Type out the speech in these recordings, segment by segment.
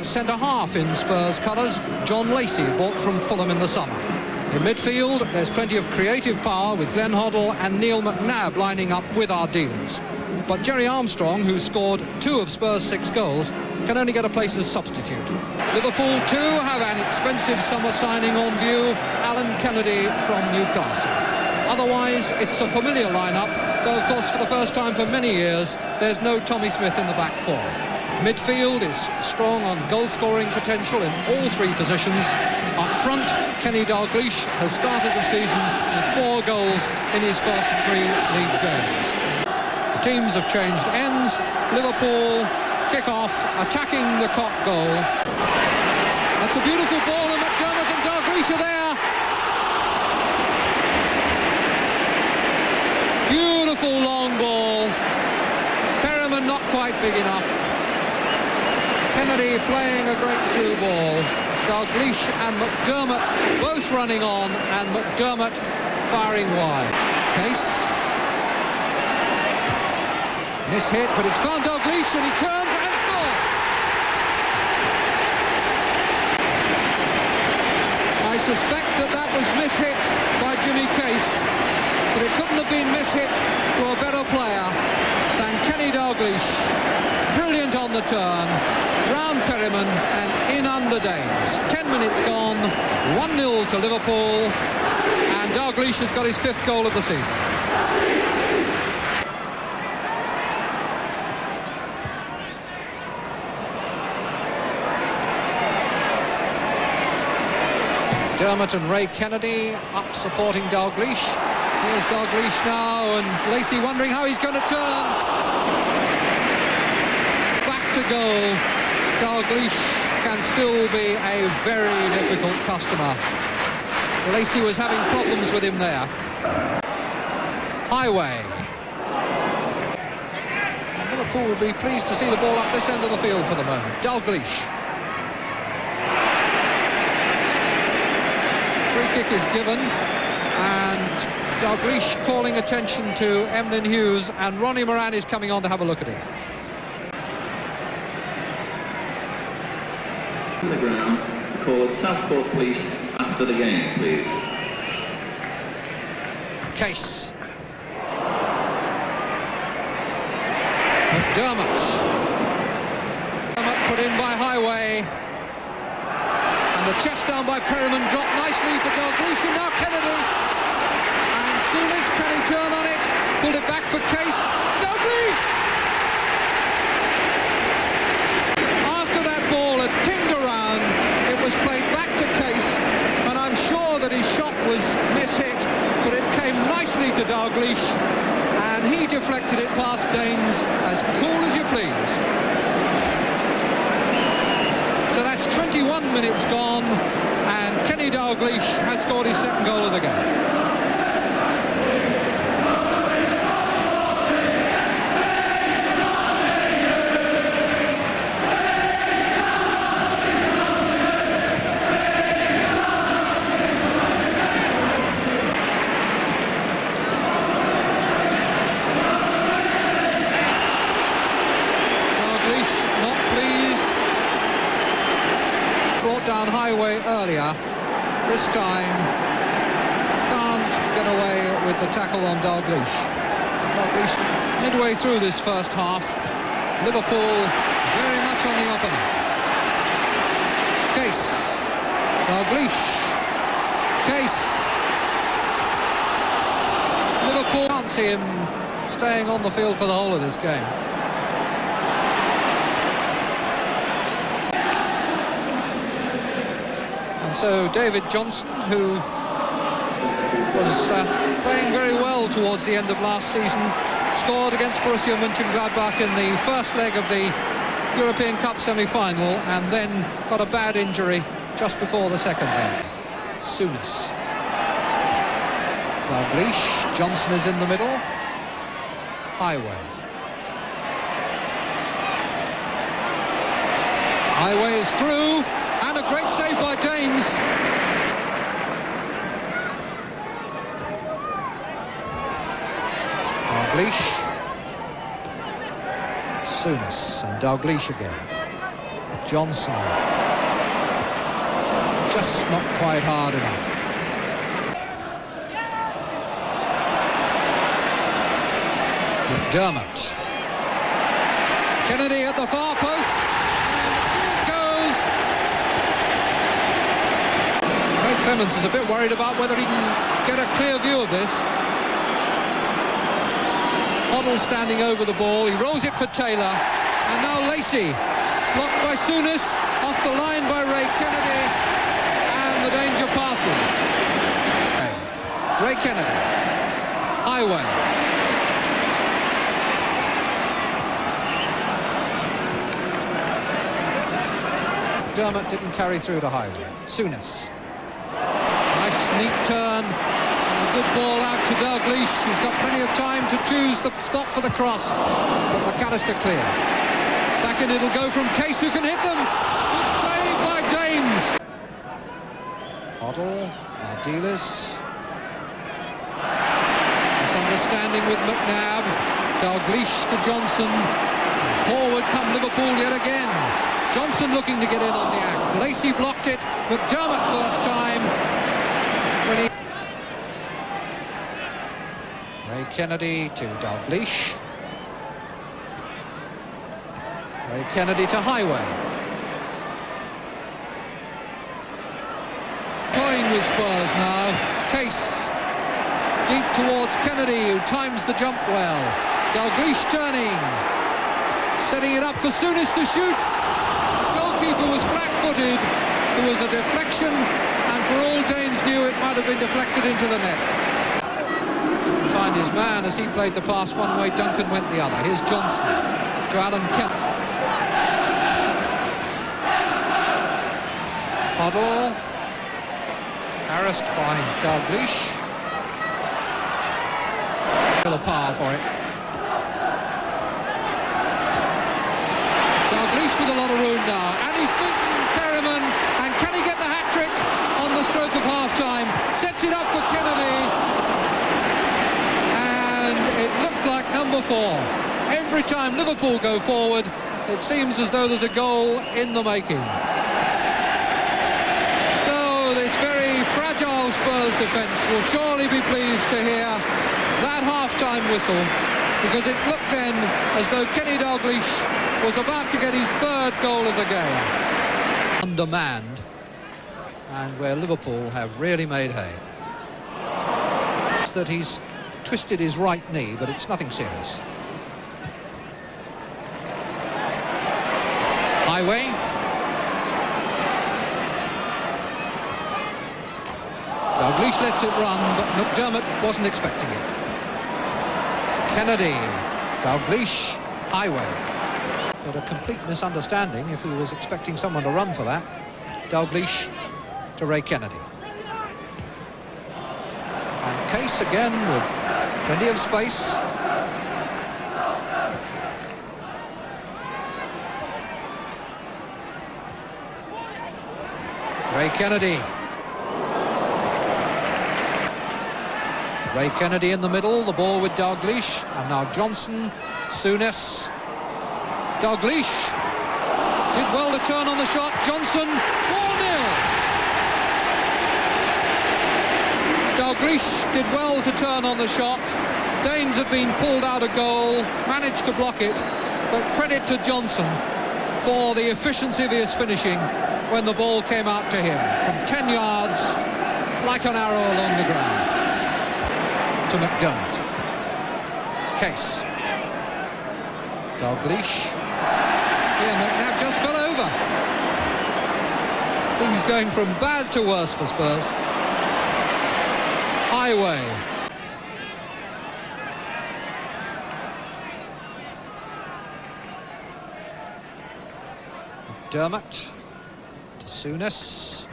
centre-half in Spurs colours, John Lacey, bought from Fulham in the summer. In midfield, there's plenty of creative power with Glenn Hoddle and Neil McNabb lining up with our dealers. But Jerry Armstrong, who scored 2 of Spurs' 6 goals, can only get a place as substitute. Liverpool, too, have an expensive summer signing on view, Alan Kennedy from Newcastle. Otherwise, it's a familiar lineup, though, of course, for the first time for many years, there's no Tommy Smith in the back four. Midfield is strong on goal-scoring potential in all 3 positions. Up front, Kenny Dalglish has started the season with 4 goals in his first 3 league games. The teams have changed ends. Liverpool kick off, attacking the Koch goal. That's a beautiful ball, and McDermott and Dalglish are there. Beautiful long ball. Perriman not quite big enough. Kennedy playing a great through ball. Dalglish and McDermott both running on, and McDermott firing wide. Case. Miss-hit, but it's found Dalglish, and he turns and scores. I suspect that was miss-hit by Jimmy Case, but it couldn't have been miss-hit to a better player than Kenny Dalglish. Brilliant on the turn, round Perriman and in under Danes. 10 minutes gone, 1-0 to Liverpool, and Dalglish has got his 5th goal of the season. Dermot and Ray Kennedy up supporting Dalglish. Here's Dalglish now, and Lacey wondering how he's going to turn. Back to goal. Dalglish can still be a very difficult customer. Lacey was having problems with him there. Highway. Liverpool will be pleased to see the ball up this end of the field for the moment. Dalglish. Free kick is given, and Dalglish calling attention to Emlyn Hughes, and Ronnie Moran is coming on to have a look at him. On the ground, call Southport Police after the game, please. Case. McDermott. McDermott put in by Highway. And the chest down by Perriman dropped nicely for Dalglish, and now Kennedy. And Souness, can he turn on it? Pulled it back for Case. Dalglish! After that ball had pinged around, it was played back to Case, and I'm sure that his shot was miss-hit, but it came nicely to Dalglish, and he deflected it past Danes as cool as you please. So that's 21 minutes gone, and Kenny Dalglish has scored his 2nd goal of the game. Down Highway earlier. This time can't get away with the tackle on Dalglish. Dalglish midway through this first half. Liverpool very much on the up and up. Case. Dalglish. Case. Liverpool can't see him staying on the field for the whole of this game. And so David Johnson, who was playing very well towards the end of last season, scored against Borussia Mönchengladbach in the first leg of the European Cup semi-final, and then got a bad injury just before the 2nd leg. Souness. Dalglish. Johnson is in the middle. Highway. Highway is through. And a great save by Danes. Dalglish. Souness and Dalglish again. Johnson. Just not quite hard enough. McDermott. Kennedy at the far post, and in it goes. Craig Clements is a bit worried about whether he can get a clear view of this. Hoddle standing over the ball, he rolls it for Taylor, and now Lacey, blocked by Souness, off the line by Ray Kennedy, and the danger passes. Ray Kennedy, Highway. Dermot didn't carry through to Highway. Souness. Nice neat turn. And a good ball out to Dalglish, who's got plenty of time to choose the spot for the cross. But McAllister cleared. Back in it'll go from Case, who can hit them. Good save by Danes. Hoddle, Ardiles. Misunderstanding with McNabb. Dalglish to Johnson. And forward come Liverpool yet again. Johnson looking to get in on the act. Lacey blocked it. McDermott first time. Ray Kennedy to Dalglish. Ray Kennedy to Highway. Toying with Spurs now. Case deep towards Kennedy, who times the jump well. Dalglish turning. Setting it up for Souness to shoot. Goalkeeper was flat-footed. There was a deflection, and for all Danes knew, it might have been deflected into the net. Didn't find his man as he played the pass one way. Duncan went the other. Here's Johnson to Alan Kemp. Hoddle, harassed by Dalglish. Still a power for it. Dalglish with a lot of room now, and he's beaten Perryman, and can he get the hat-trick on the stroke of half-time? Sets it up for Kennedy, and it looked like number 4. Every time Liverpool go forward, it seems as though there's a goal in the making. So this very fragile Spurs defence will surely be pleased to hear that half-time whistle, because it looked then as though Kenny Dalglish was about to get his 3rd goal of the game. Undermanned, and where Liverpool have really made hay. It's that he's twisted his right knee, but it's nothing serious. Highway. Dalglish lets it run, but McDermott wasn't expecting it. Kennedy, Dalglish, Highway. Got a complete misunderstanding if he was expecting someone to run for that. Dalglish to Ray Kennedy. And Case again with plenty of space. Ray Kennedy. Ray Kennedy in the middle, the ball with Dalglish, and now Johnson, Souness. Dalglish did well to turn on the shot. Johnson, 4-0. Dalglish did well to turn on the shot. Danes had been pulled out a goal, managed to block it, but credit to Johnson for the efficiency of his finishing when the ball came out to him from 10 yards, like an arrow along the ground. To McDermott. Case. Dalglish. Here, McNabb just fell over. Things going from bad to worse for Spurs. Highway. McDermott. To Souness.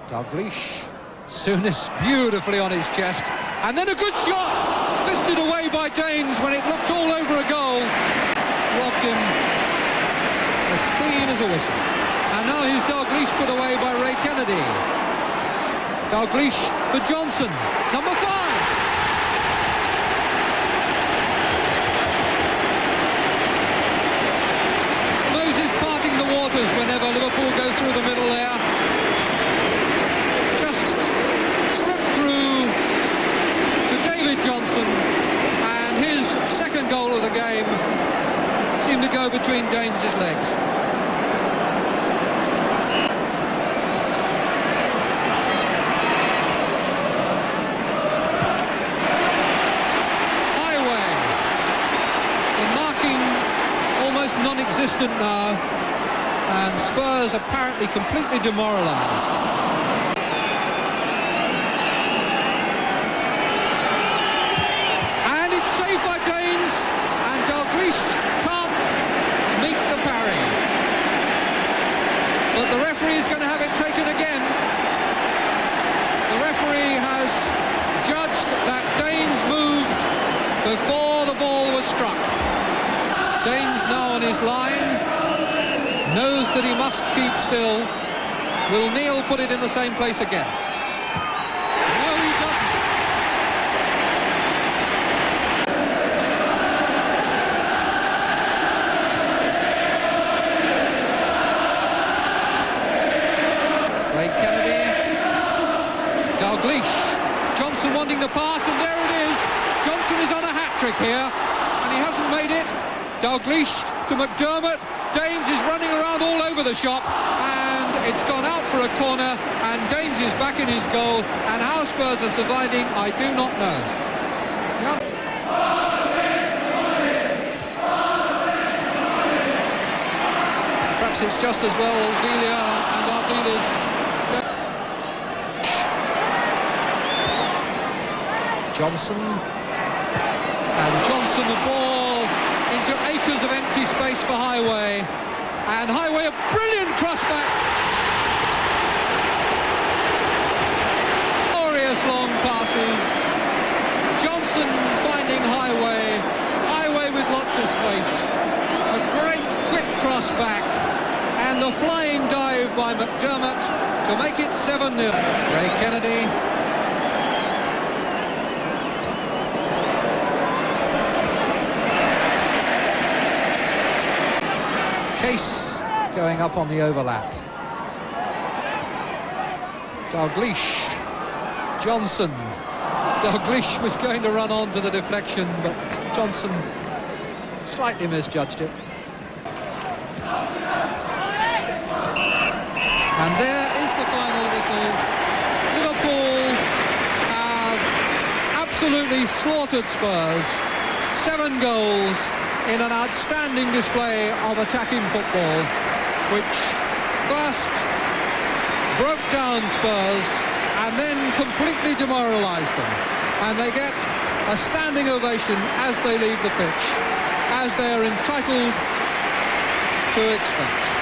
Dalglish. Souness beautifully on his chest. And then a good shot, fisted away by Danes when it looked all over a goal. Robbed him as clean as a whistle. And now here's Dalglish put away by Ray Kennedy. Dalglish for Johnson, number 5. Moses parting the waters whenever over. Liverpool go through the middle there. Just slipped through to David Johnson, and his second goal of the game seemed to go between Danes' legs. Non-existent now, and Spurs apparently completely demoralised. And it's saved by Danes, and Dalglish can't meet the parry. But the referee is going to have it taken again. The referee has judged that Danes moved before the ball was struck. Danes now on his line, knows that he must keep still. Will Neil put it in the same place again? No, he doesn't. Ray Kennedy, Dalglish, Johnson wanting the pass, and there it is. Johnson is on a hat-trick here, and he hasn't made it. Dalglish to McDermott. Danes is running around all over the shop, and it's gone out for a corner, and Danes is back in his goal. And how Spurs are surviving, I do not know. Yeah. Perhaps it's just as well Villiers and our dealers. Johnson, and Johnson the ball into acres of empty space for Highway, and Highway a brilliant crossback. Glorious long passes. Johnson finding Highway. Highway with lots of space. A great quick crossback, and the flying dive by McDermott to make it 7-0. Ray Kennedy. Case going up on the overlap. Dalglish, Johnson. Dalglish was going to run on to the deflection, but Johnson slightly misjudged it. And there is the final whistle. Liverpool have absolutely slaughtered Spurs. 7 goals in an outstanding display of attacking football, which first broke down Spurs and then completely demoralised them. And they get a standing ovation as they leave the pitch, as they are entitled to expect.